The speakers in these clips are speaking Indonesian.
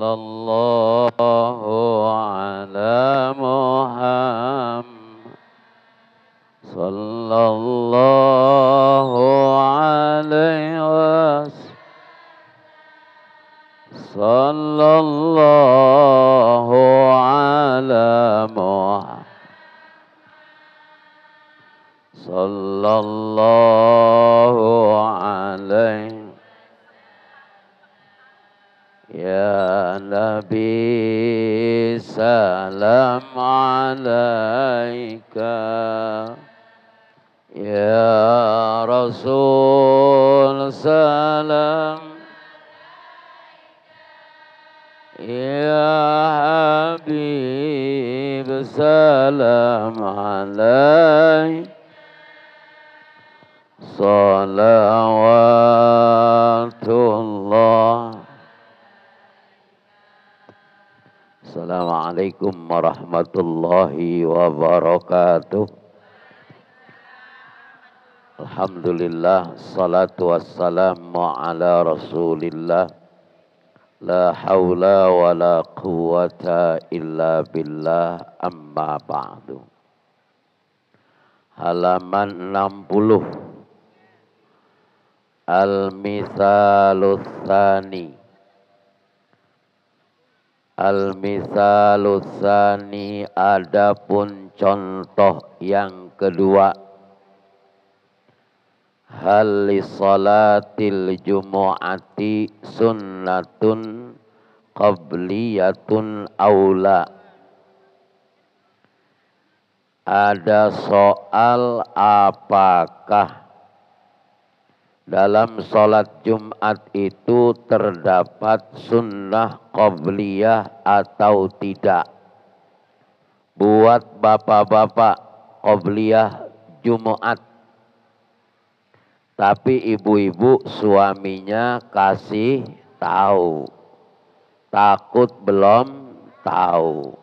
Sallallahu ala Muhammad. Sallallahu alaihi wasallam. Sallallahu ala Muhammad. Sallallahu alaihi. Ya Nabi salam alaika. Ya Rasul salam. Ya Habib salam alaika. Salawatullah. Assalamualaikum warahmatullahi wabarakatuh. Alhamdulillah, salatu wassalamu ala rasulillah. La hawla wa la quwata illa billah, amma ba'du. Halaman 60. Al-Mithalus Tsani. Al-Mithalus Tsani, adapun contoh yang kedua. Hal li salatil jumu'ati sunnatun qabliyatun aula. Ada soal apakah dalam sholat Jumat itu terdapat sunnah qabliyah atau tidak. Buat bapak-bapak, qabliyah Jumat. Tapi ibu-ibu suaminya kasih tahu. Takut belum tahu.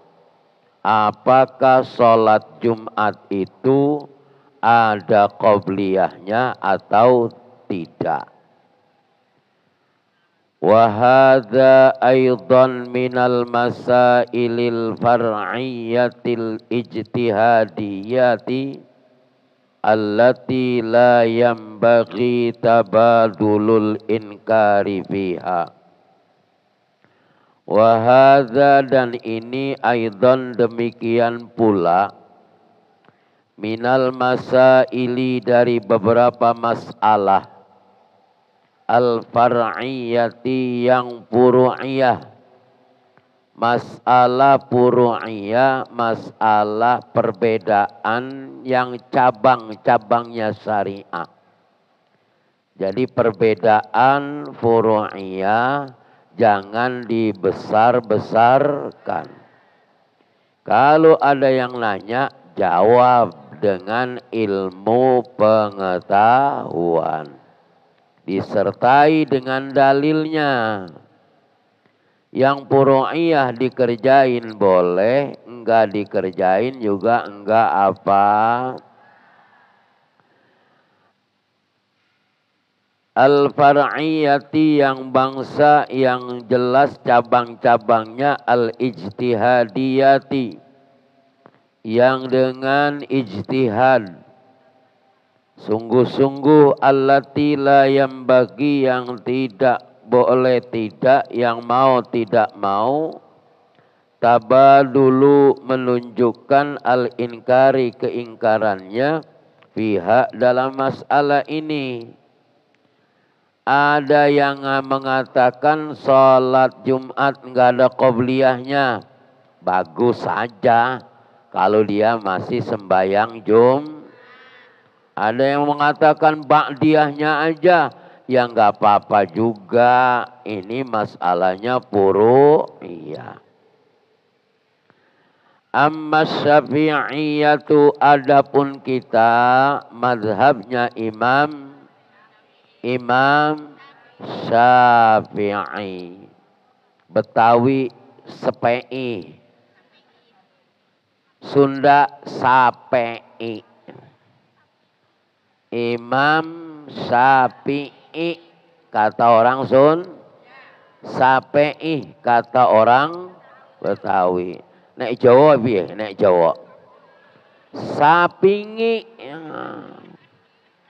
Apakah sholat Jumat itu ada qabliyahnya atau tidak. Wa hadza aidan minal masailil far'iyyatil ijtihadiyati allati la yanbaghi tabadulul inkari fiha. Wa hadza, dan ini aidan demikian pula minal masaili, dari beberapa masalah al-far'iyati, yang furu'iyah. Masalah furu'iyah, masalah perbedaan yang cabang-cabangnya syariah. Jadi perbedaan furu'iyah jangan dibesar-besarkan. Kalau ada yang nanya, jawab dengan ilmu pengetahuan. Disertai dengan dalilnya. Yang furu'iyah dikerjain boleh, enggak dikerjain juga enggak apa. Al-far'iyati, yang bangsa yang jelas cabang-cabangnya, al-ijtihadiyati, yang dengan ijtihad. Sungguh-sungguh, allati la yanbaghi, yang tidak boleh tidak, yang mau tidak mau. Tabadulu, menunjukkan al-inkari, keingkarannya. Fiha, dalam masalah ini. Ada yang mengatakan sholat Jumat enggak ada qobliyahnya. Bagus saja kalau dia masih sembahyang Jumat. Ada yang mengatakan ba'diyahnya aja. Ya enggak apa-apa juga. Ini masalahnya furu'iyah. Amma syafi'iyatu, adapun kita mazhabnya Imam Syafi'i. Betawi Sepe'i. Sunda Sape'i. Imam Syafi'i, kata orang Sun. Sapeih kata orang Betawi. Nek Jawa piye? Nek Jawa. Sapingi.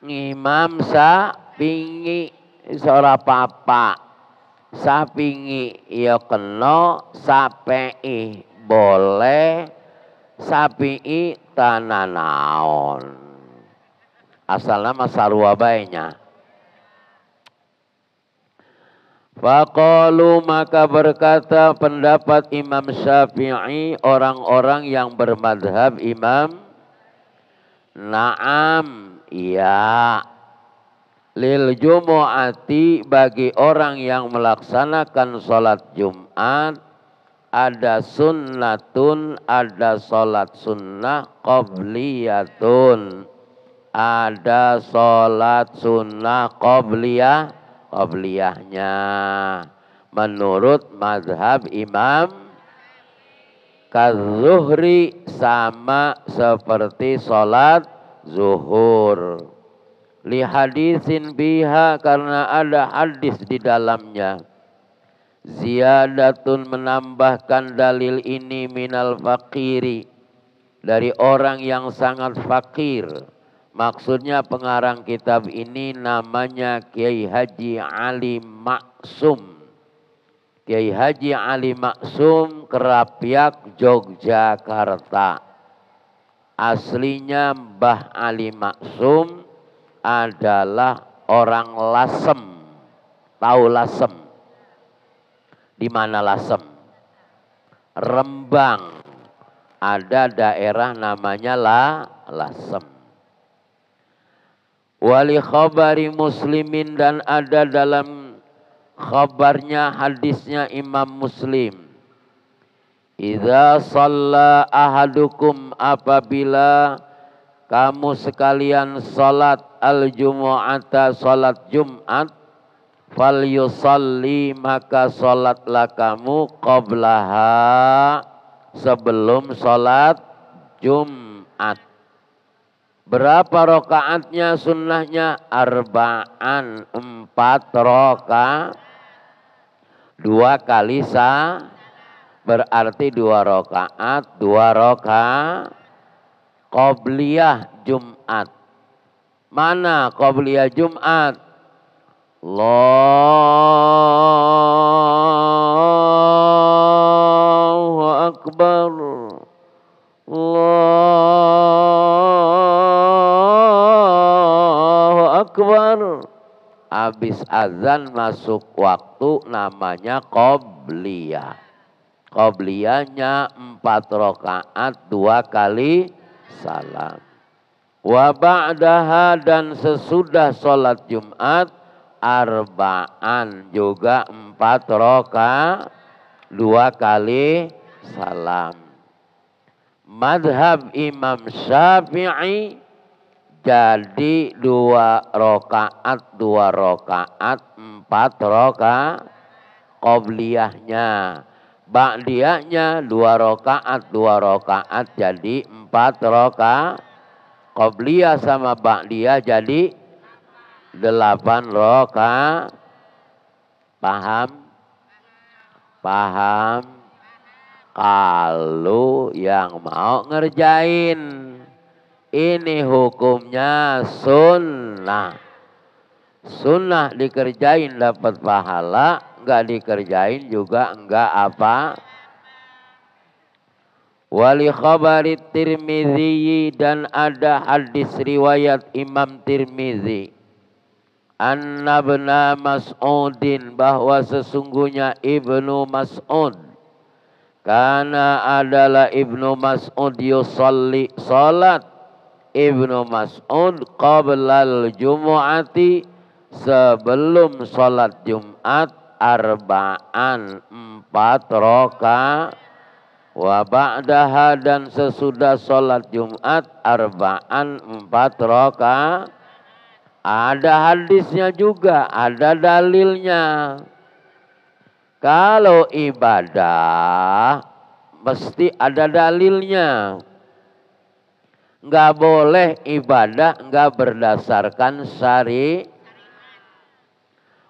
Ngimam sapingi ora apa-apa. Sapingi ya kena, sapei boleh, sapii tananaon. Asalnya masarwa baiknya. Faqalu maka berkata pendapat Imam Syafi'i, orang-orang yang bermadhab Imam, na'am, iya, lil jumu'ati bagi orang yang melaksanakan sholat Jumat, ada sunnatun, ada sholat sunnah qobliyatun, ada sholat sunnah qobliyahnya menurut mazhab Imam kazuhri, sama seperti sholat zuhur. Li hadisin biha, karena ada hadis di dalamnya. Ziyadatun, menambahkan dalil ini, minal fakiri, dari orang yang sangat fakir. Maksudnya pengarang kitab ini namanya Kiai Haji Ali Maksum. Kiai Haji Ali Maksum, Kerapyak, Yogyakarta. Aslinya Mbah Ali Maksum adalah orang Lasem. Tahu Lasem? Di mana Lasem? Rembang. Ada daerah namanya Lasem. Wali khabari Muslimin, dan ada dalam khabarnya, hadisnya Imam Muslim. Idza shalla ahadukum, apabila kamu sekalian salat al-jumu'ata, salat Jumat, fal yusalli, maka salatlah kamu qablaha, sebelum salat Jumat. Berapa rokaatnya sunnahnya? Arba'an, 4 rokaat. 2 kali berarti 2 rokaat, 2 rokaat. Qobliyah Jumat. Mana qobliyah Jumat? Allahu Akbar. Allahu Akbar. Habis azan masuk waktu, namanya qobliyah. Qobliyahnya 4 rakaat, 2 kali salam. Wa ba'daha, dan sesudah sholat Jumat, arba'an, juga 4 rakaat, 2 kali salam. Madhab Imam Syafi'i, jadi 2 rakaat, 2 rakaat, 4 rakaat. Qobliyahnya, ba'diyahnya 2 rakaat, 2 rakaat, jadi 4 rakaat. Qobliyah sama ba'diyah jadi 8 rakaat. Paham? Paham? Kalau yang mau ngerjain, ini hukumnya sunnah. Sunnah dikerjain dapat pahala, enggak dikerjain juga enggak apa. Wali khabari Tirmidzi, dan ada hadis riwayat Imam Tirmidzi. Anna ibna Mas'udin, bahwa sesungguhnya Ibnu Mas'ud, karena adalah Ibnu Mas'ud yusalli, salat Ibnu Mas'ud qablal jumu'ati, sebelum salat Jumat, arba'an, 4 rakaat. Wa ba'daha, dan sesudah salat Jumat, arba'an, 4 rakaat. Ada hadisnya juga, ada dalilnya. Kalau ibadah mesti ada dalilnya. Enggak boleh ibadah enggak berdasarkan syari.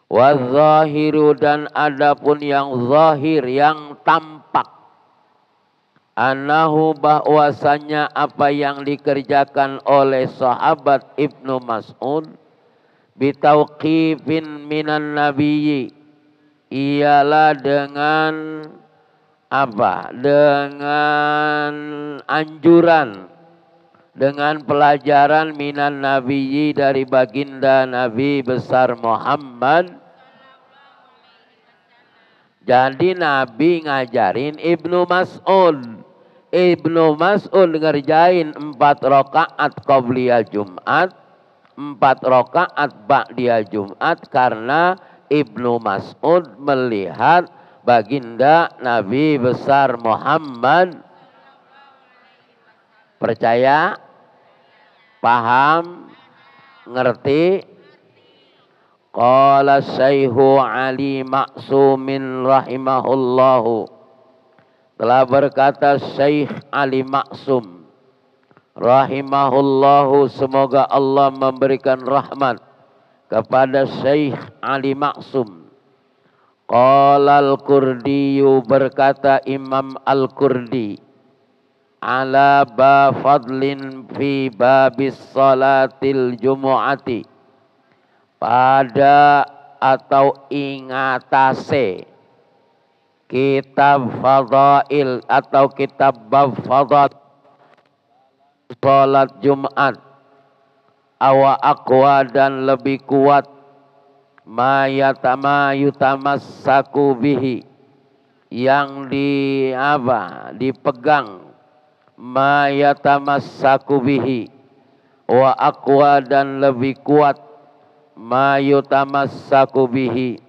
Wadzahiru dan adapun yang zahir, yang tampak, annahu bahwasanya apa yang dikerjakan oleh sahabat Ibnu Mas'ud bitauqifin minan nabiyyi, ialah dengan apa? Dengan anjuran, dengan pelajaran minan nabiyyi dari baginda Nabi besar Muhammad. Jadi Nabi ngajarin Ibnu Mas'ud. Ibnu Mas'ud ngerjain 4 rakaat qabliyah Jumat, 4 rakaat ba'diyah Jumat, karena Ibnu Mas'ud melihat baginda Nabi besar Muhammad. Percaya? Paham? Ngerti? Qala Syaihu Ali Maksumin rahimahullahu, telah berkata Syekh Ali Maksum rahimahullahu, semoga Allah memberikan rahmat kepada Syekh Ali Maksum. Qala Al-Kurdiyu, berkata Imam Al-Kurdi, ala ba fadlin fi babis salatil jumu'ati, pada atau ingatase kitab fadail atau kitab bab fadal salat Jumat, awa aqwa dan lebih kuat, ma yutamassaku bihi, yang dipegang, ma yatamassaku bihi, wa aqwa dan lebih kuat, ma yutamassaku bihi,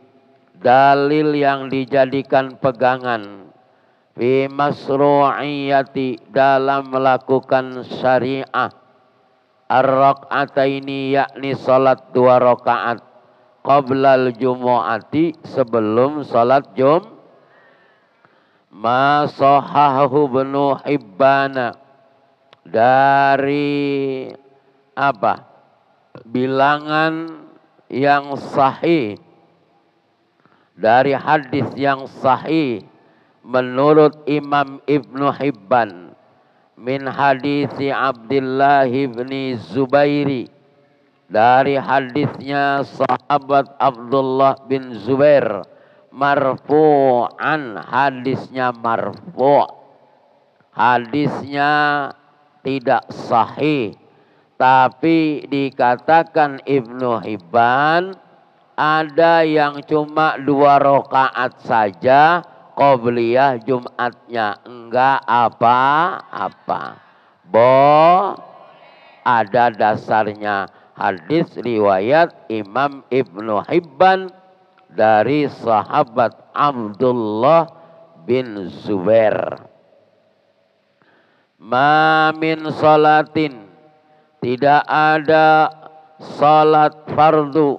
dalil yang dijadikan pegangan, fi masru'iyati, dalam melakukan syariah, ar-rak'ataini, yakni salat 2 rakaat, qablal jumu'ati, sebelum salat ma sahahu Ibnu Hibban, dari apa? Bilangan yang sahih, dari hadis yang sahih menurut Imam Ibnu Hibban, min hadisi Abdullah bin Zubairi, dari hadisnya sahabat Abdullah bin Zubair, marfu'an, hadisnya marfu', hadisnya tidak sahih, tapi dikatakan Ibnu Hibban ada yang cuma 2 rakaat saja qabliyah Jumatnya, enggak apa-apa. Ada dasarnya, hadis riwayat Imam Ibnu Hibban dari sahabat Abdullah bin Zubair. Ma min salatin, tidak ada salat fardu,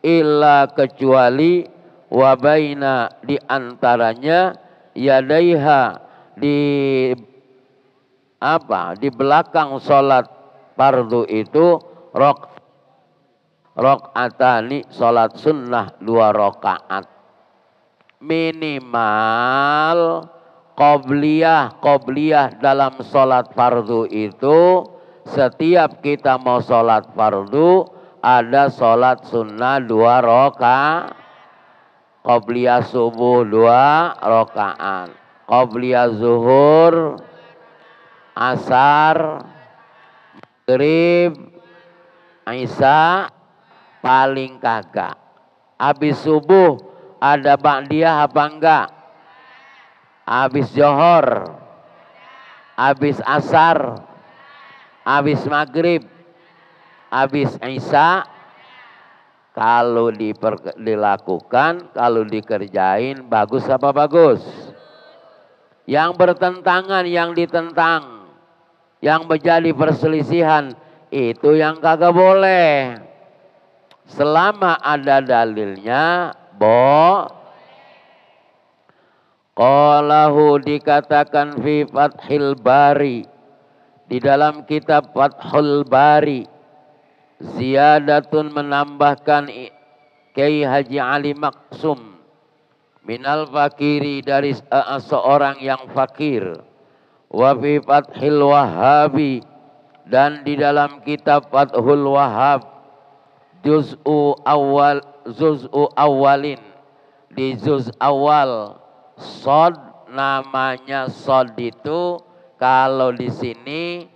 illa kecuali wabaina, di antaranya, yadaiha, di belakang salat fardu itu, rakaatani, salat sunnah 2 rakaat. Minimal qobliyah dalam salat fardu itu, setiap kita mau sholat fardu ada sholat sunnah 2 rakaat. Qobliyah subuh 2 rakaat, qobliyah zuhur, asar, maghrib, isya paling kagak. Habis subuh ada ba'diyah apa enggak? Habis johor, habis asar, habis maghrib, habis isya. Kalau dilakukan, kalau dikerjain, bagus apa bagus? Yang bertentangan, yang ditentang, yang menjadi perselisihan, itu yang kagak boleh. Selama ada dalilnya, qalahu, dikatakan fi Fathil Bari, di dalam kitab Fathul Bari, ziyadatun, menambahkan Kiai Haji Ali Maksum minal fakiri dari seorang yang fakir, wa fi Fathil Wahhabi dan di dalam kitab Fathul Wahhab juz'u awalin di juz awal sod, namanya sod itu kalau di sini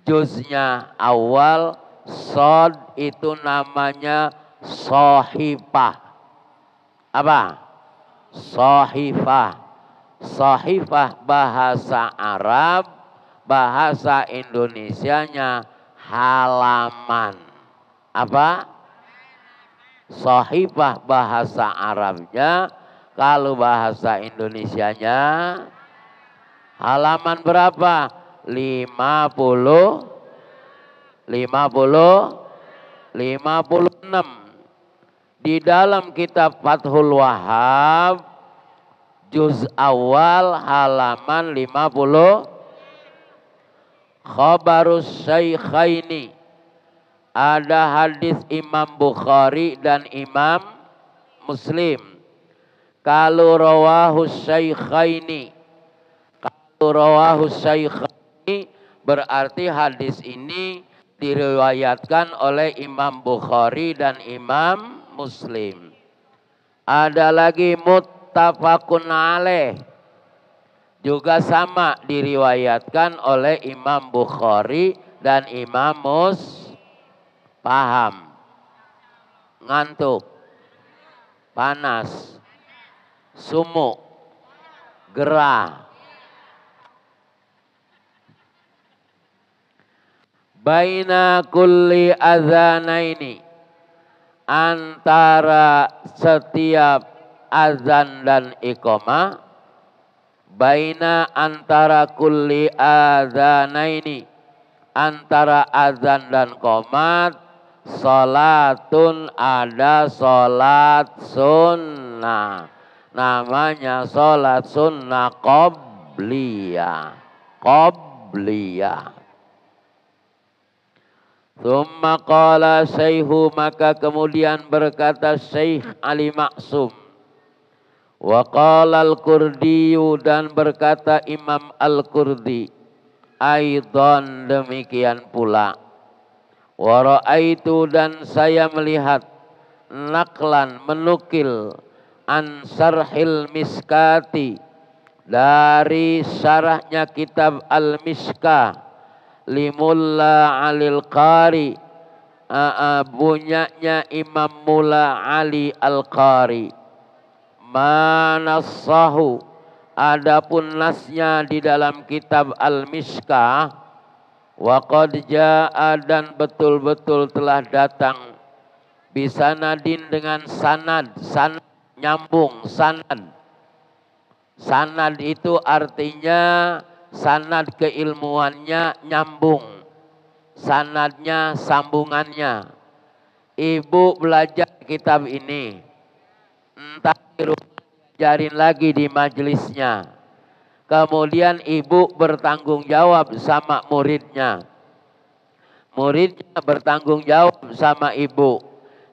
juznya awal, sod itu namanya sohifah. Apa? Sohifah. Sohifah bahasa Arab, bahasa Indonesianya halaman. Apa? Sohifah bahasa Arabnya, kalau bahasa Indonesianya halaman berapa? 56. Di dalam kitab Fathul Wahhab juz awal halaman 50. Khabarus Syaikhaini, ada hadis Imam Bukhari dan Imam Muslim. Kalau rawahus Syaikhaini, berarti hadis ini diriwayatkan oleh Imam Bukhari dan Imam Muslim. Ada lagi muttafaqun alaih, juga sama diriwayatkan oleh Imam Bukhari dan Imam Paham? Ngantuk? Panas? Sumuk? Gerah? Baina kulli azanaini, antara setiap azan dan iqamah, baina antara kulli azanaini, antara azan dan qomat, salatun, ada salat sunnah, namanya salat sunnah qobliyah. Thumma qala syaihu, maka kemudian berkata Syekh Ali Maksum. Wa qala al-Kurdiyu, dan berkata Imam Al-Kurdi. Aidan, demikian pula. Wa ra'aitu, dan saya melihat. Naklan, menukil. An Syarhil Miskati, dari syarahnya kitab Al-Miskah. Limulla Alil Qari, punyanya Imam Mulla Ali Al-Qari. Manassahu, adapun nasnya di dalam kitab Al-Miskah. Wa qad jaa, dan betul-betul telah datang. Bisanadin, dengan sanad, nyambung, sanad. Sanad itu artinya sanad keilmuannya nyambung, sanadnya sambungannya. Ibu belajar kitab ini, entah di rumah diajarin lagi di majelisnya. Kemudian ibu bertanggung jawab sama muridnya. Muridnya bertanggung jawab sama ibu.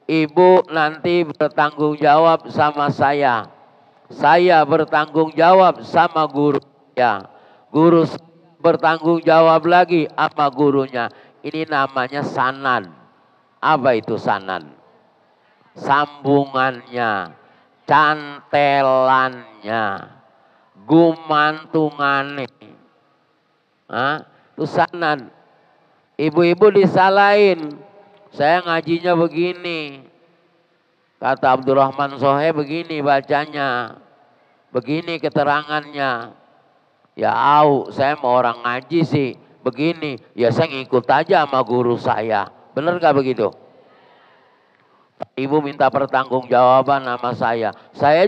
Ibu nanti bertanggung jawab sama saya. Saya bertanggung jawab sama guru ya. Guru bertanggung jawab lagi sama gurunya. Ini namanya sanad. Apa itu sanad? Sambungannya, cantelannya, gumantungannya. Itu sanad. Ibu-ibu disalahin. Saya ngajinya begini. Kata Abdurrahman Sohe begini bacanya. Begini keterangannya. Ya saya mau orang ngaji sih begini, ya saya ngikut aja sama guru saya. Bener gak begitu? Ibu minta pertanggungjawaban sama saya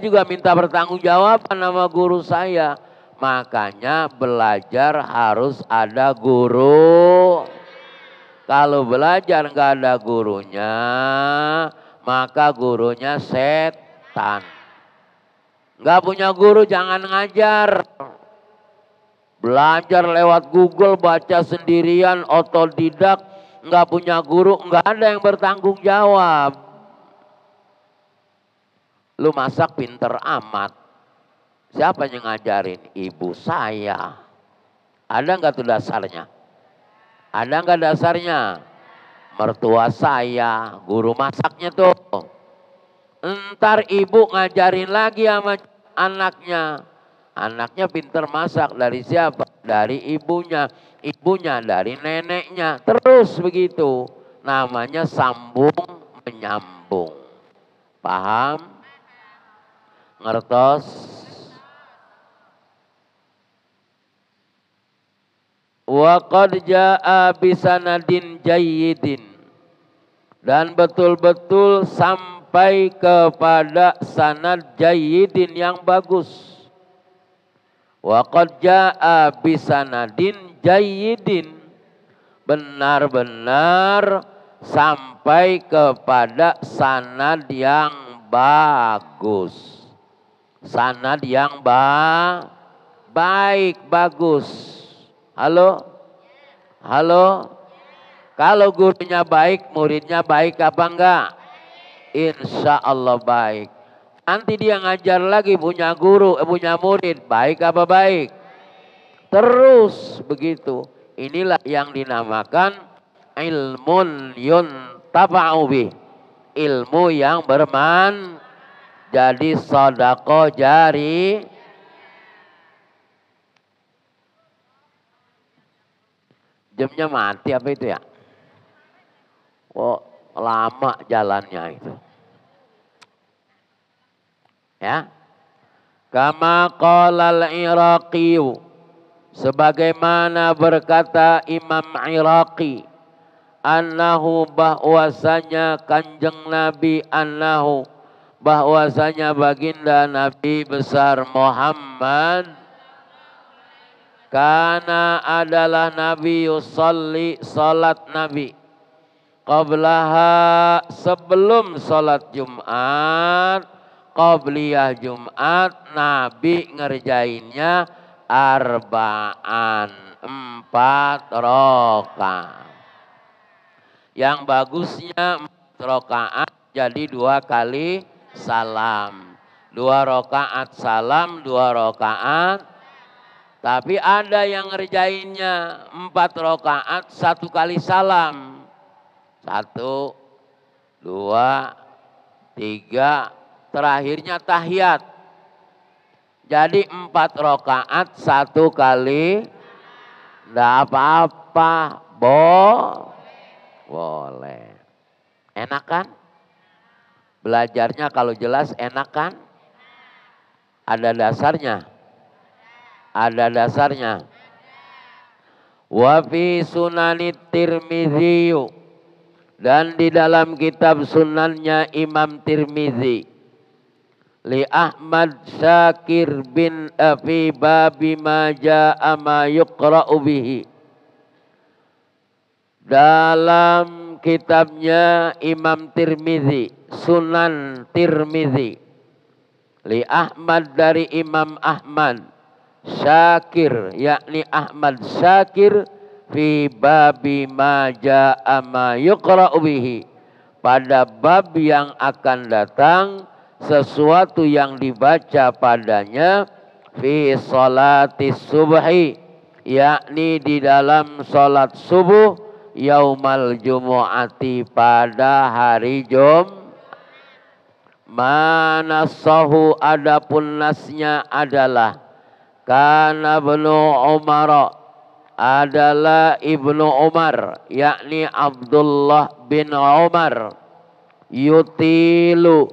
juga minta pertanggungjawaban sama guru saya. Makanya belajar harus ada guru. Kalau belajar gak ada gurunya, maka gurunya setan. Gak punya guru jangan ngajar. Belajar lewat Google, baca sendirian, otodidak, nggak punya guru, nggak ada yang bertanggung jawab. Lu masak pinter amat. Siapa yang ngajarin? Ibu saya. Ada nggak tuh dasarnya? Ada nggak dasarnya? Mertua saya, guru masaknya tuh. Entar ibu ngajarin lagi sama anaknya. Anaknya pinter masak dari siapa? Dari ibunya. Ibunya dari neneknya. Terus begitu. Namanya sambung menyambung. Paham? Ngertos? Wa qad jaa bisanadin jayyidin. Dan betul-betul sampai kepada sanad jayyidin yang bagus. Wa qad jaa bisanadin jayyidin. Benar-benar sampai kepada sanad yang bagus. Sanad yang baik, bagus. Halo? Halo? Kalau gurunya baik, muridnya baik apa enggak? Insya Allah baik. Nanti dia ngajar lagi punya guru, punya murid. Baik apa baik? Terus begitu. Inilah yang dinamakan ilmun yuntafa'u bih. Ilmu yang bermanfaat. Jadi sedekah jari. Jamnya mati apa itu ya? Oh, lama jalannya itu. Ya. Kama qala al-Iraqi, sebagaimana berkata Imam Iraqi, annahu bahwasanya Kanjeng Nabi, annahu bahwasanya baginda Nabi besar Muhammad, karena adalah Nabi yusalli, salat Nabi, qablaha, sebelum salat Jumat, qabliyah Jumat, Nabi ngerjainnya arba'an, 4 rakaat. Yang bagusnya 4 rakaat jadi 2 kali salam. 2 rakaat salam, 2 rakaat. Tapi ada yang ngerjainnya 4 rakaat 1 kali salam. 1, 2, 3, terakhirnya tahiyat. Jadi 4 rakaat 1 kali, enggak apa-apa, boleh. Enak kan? Belajarnya kalau jelas enak kan? Ada dasarnya. Ada dasarnya. Wa fi sunanit Tirmidzi, dan di dalam kitab sunannya Imam Tirmidzi, li Ahmad Syakir bin fi babi ma jaa ma yuqra'u bihi. Dalam kitabnya Imam Tirmidzi, Sunan Tirmidzi, li Ahmad dari Imam Ahmad Syakir, yakni Ahmad Syakir, fi babi ma jaa ma yuqra'u bihi, pada bab yang akan datang sesuatu yang dibaca padanya, fi sholatis subhi, yakni di dalam salat subuh, yaumal jumu'ati, pada hari Mana sahu, adapun nasnya adalah kana ibnu Umar, adalah Ibnu Umar, yakni Abdullah bin Umar, yutilu,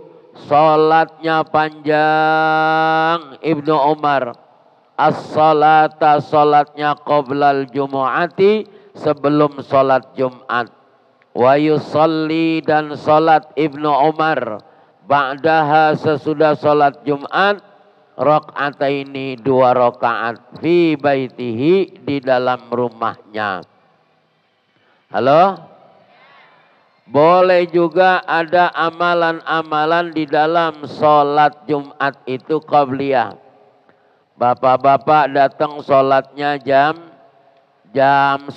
salatnya panjang Ibnu Umar, as-salata, salatnya qoblal jumu'ati, sebelum salat Jumat, wa yusalli, dan salat Ibnu Umar ba'daha, sesudah salat Jumat, rakaataini, 2 rakaat, fi baitihi, di dalam rumahnya. Halo? Boleh juga ada amalan-amalan di dalam sholat Jumat itu qabliyah. Bapak-bapak datang sholatnya jam 11.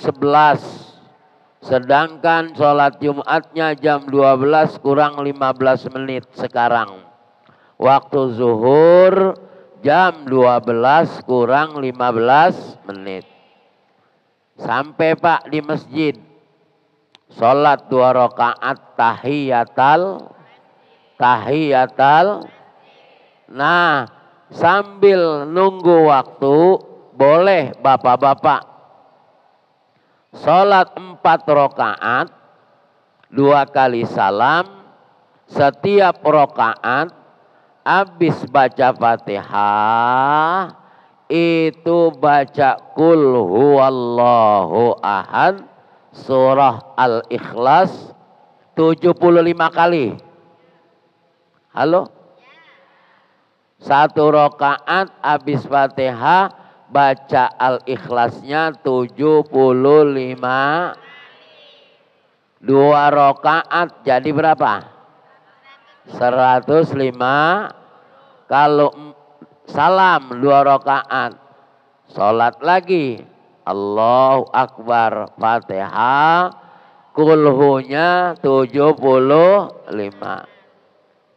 Sedangkan sholat Jumatnya jam 12 kurang 15 menit sekarang. Waktu zuhur jam 12 kurang 15 menit. Sampai Pak di masjid. Sholat 2 rakaat tahiyatal. Nah, sambil nunggu waktu boleh bapak-bapak sholat 4 rakaat, 2 kali salam, setiap rakaat habis baca Fatihah itu baca Qul huwallahu ahad surah Al-Ikhlas 75 kali. Halo? 1 rakaat habis Fatihah baca Al-Ikhlasnya 75. 2 rakaat jadi berapa? 105. Kalau salam 2 rakaat, sholat lagi, Allahu Akbar, Fatihah, kulhunya 75.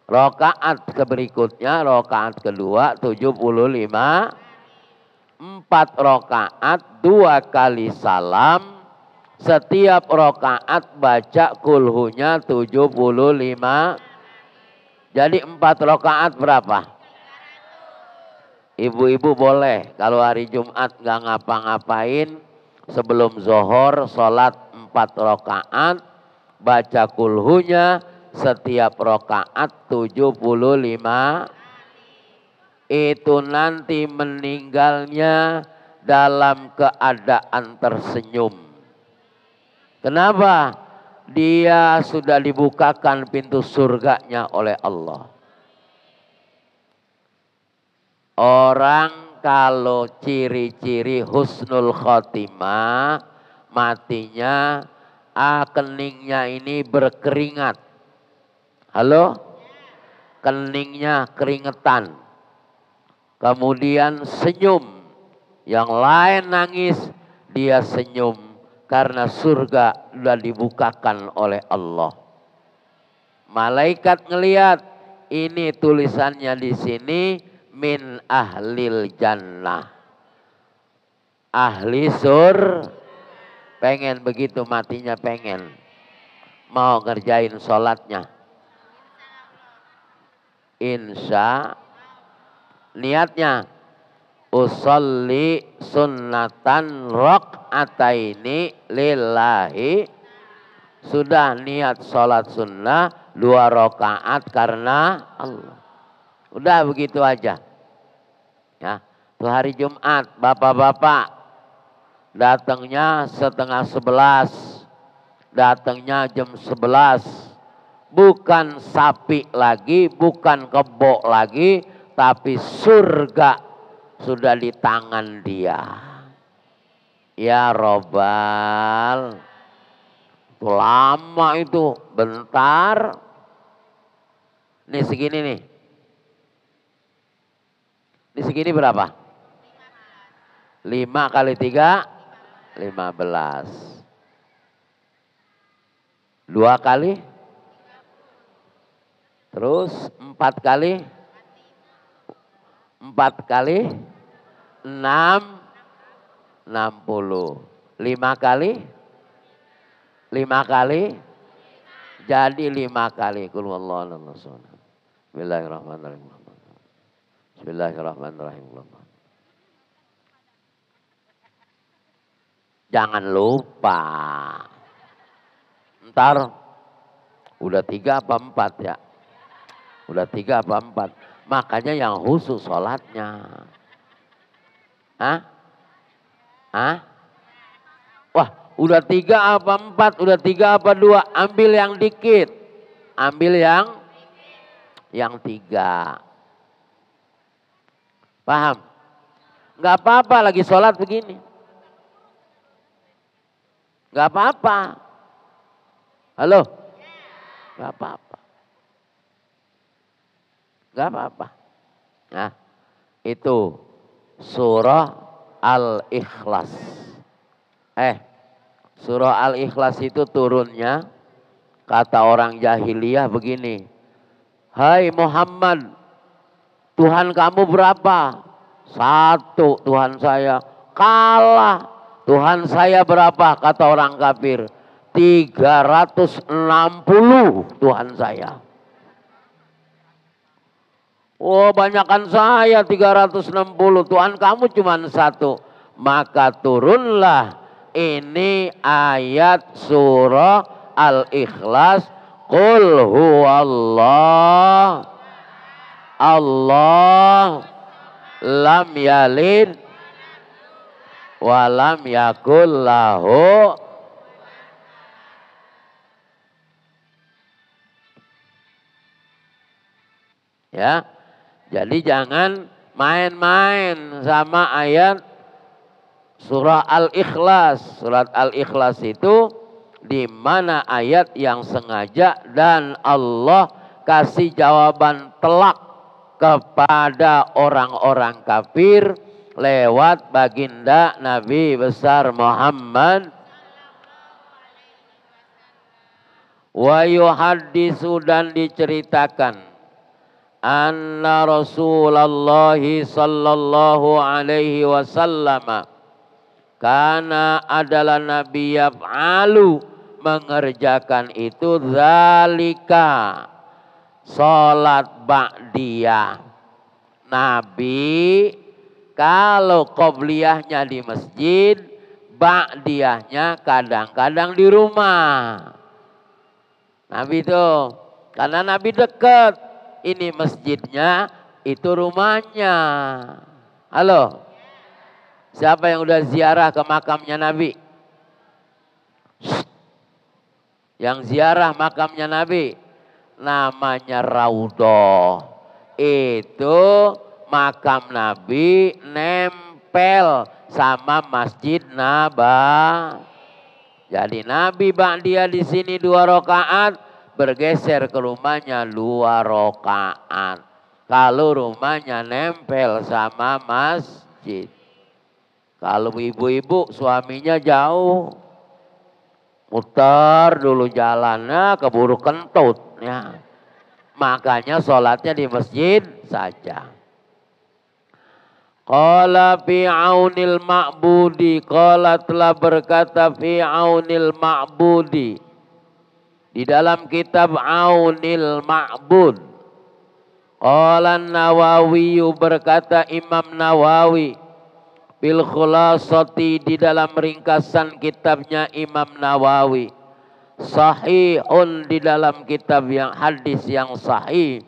Rakaat berikutnya, rakaat kedua 75. 4 rakaat, 2 kali salam, setiap rakaat baca kulhunya 75. Jadi 4 rakaat berapa? Ibu-ibu boleh kalau hari Jumat nggak ngapa-ngapain sebelum zuhur sholat 4 rakaat, baca kulhunya setiap rakaat 75. Itu nanti meninggalnya dalam keadaan tersenyum. Kenapa? Dia sudah dibukakan pintu surganya oleh Allah. Orang kalau ciri-ciri husnul khotimah, matinya keningnya ini berkeringat. Halo? Keningnya keringetan. Kemudian senyum. Yang lain nangis, dia senyum. Karena surga sudah dibukakan oleh Allah. Malaikat ngelihat, ini tulisannya di sini min ahlil jannah. Ahli pengen begitu matinya pengen. Mau ngerjain sholatnya. Insya niatnya usolli sunnatan rakaataini lillahi. Sudah niat sholat sunnah 2 rakaat karena Allah. Udah begitu aja. Ya, itu hari Jumat, bapak-bapak datangnya 10:30. Datangnya jam 11. Bukan sapi lagi, bukan kebo lagi, tapi surga sudah di tangan dia. Ya Robbal. Itu lama itu, bentar. Nih segini nih. Ini segini berapa? 5 kali 3, 15. 2 kali? Terus 4 kali? 4 kali? 6, 60. 5 kali? 5 kali? Jadi 5 kali. Qul huwallahu ahad. Bismillahirrahmanirrahim. Bismillahirrahmanirrahim. Jangan lupa. Ntar udah 3 apa 4 ya? Udah 3 apa 4. Makanya yang khusus sholatnya. Hah? Hah? Wah, udah 3 apa 4, udah 3 apa 2, ambil yang dikit. Ambil yang 3. Paham? Enggak apa-apa lagi sholat begini. Enggak apa-apa. Halo? Enggak apa-apa. Enggak apa-apa. Nah, itu surah Al-Ikhlas. Surah Al-Ikhlas itu turunnya, kata orang jahiliyah begini. Hai Muhammad, Tuhan kamu berapa? Satu Tuhan saya. Kalah. Tuhan saya berapa? Kata orang kafir. 360 Tuhan saya. Oh, banyakan saya 360. Tuhan kamu cuma satu. Maka turunlah ini ayat surah Al-Ikhlas. Qul huwallah Allah lam yalid wa lam yakul lahu. Ya. Jadi jangan main-main sama ayat surah Al-Ikhlas. Surat Al-Ikhlas itu di mana ayat yang sengaja dan Allah kasih jawaban telak kepada orang-orang kafir lewat baginda Nabi besar Muhammad. Wa yuhaddisu dan diceritakan anna Rasulullah sallallahu alaihi wasallam karena adalah Nabi yaf'alu mengerjakan itu zalika salat ba'diyah. Nabi kalau qobliyahnya di masjid, ba'diyahnya kadang-kadang di rumah. Nabi itu karena Nabi dekat. Ini masjidnya, itu rumahnya. Halo? Siapa yang udah ziarah ke makamnya Nabi? Yang ziarah makamnya Nabi? Namanya Raudhah. Itu makam Nabi nempel sama Masjid Nabawi. Jadi Nabi ba'diyah di sini 2 rakaat. Bergeser ke rumahnya 2 rakaat. Kalau rumahnya nempel sama masjid. Kalau ibu-ibu suaminya jauh. Muter dulu jalannya keburu kentut. Ya. Makanya sholatnya di masjid saja. Qala fi aunil ma'budi. Qala telah berkata fi aunil ma'budi. Di dalam kitab Aunil Ma'bud. Qala Nawawi berkata Imam Nawawi. Bil khulasati di dalam ringkasan kitabnya Imam Nawawi. Sahihun di dalam kitab yang hadis yang sahih.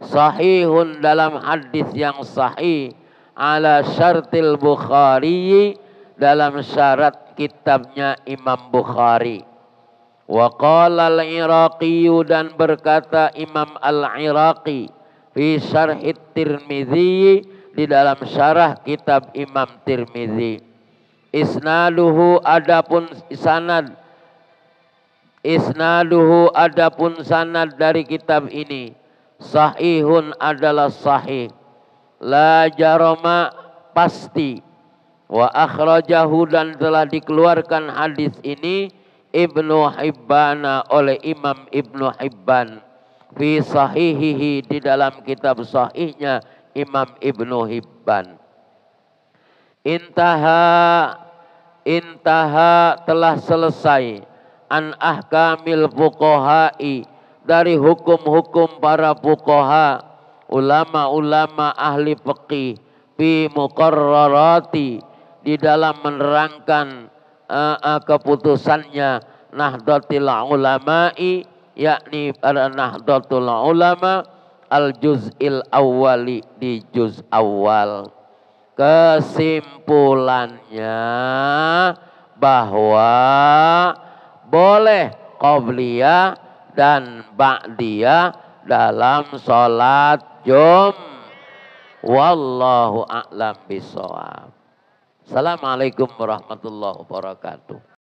Sahihun dalam hadis yang sahih. Ala syartil Bukhari dalam syarat kitabnya Imam Bukhari. Wa qala al-Iraqi dan berkata Imam al-Iraqi fi syarh Tirmidzi di dalam syarah kitab Imam Tirmidzi. Isnaduhu adapun sanad dari kitab ini sahihun adalah sahih. La jarama pasti. Wa akhrajahu dan telah dikeluarkan hadis ini Ibnu Hibban oleh Imam Ibnu Hibban fi sahihihi di dalam kitab sahihnya Imam Ibnu Hibban. Intaha telah selesai an ahkamil fuqaha'i dari hukum-hukum para fuqaha ulama-ulama ahli fiqih fi muqarrarati di dalam menerangkan keputusannya Nahdlatul Ulama'i yakni pada Nahdlatul Ulama al-juz'il awwali di juz awal. Kesimpulannya bahwa boleh qobliyah dan ba'diyah dalam sholat wallahu a'lam bishawab. Assalamualaikum warahmatullahi wabarakatuh.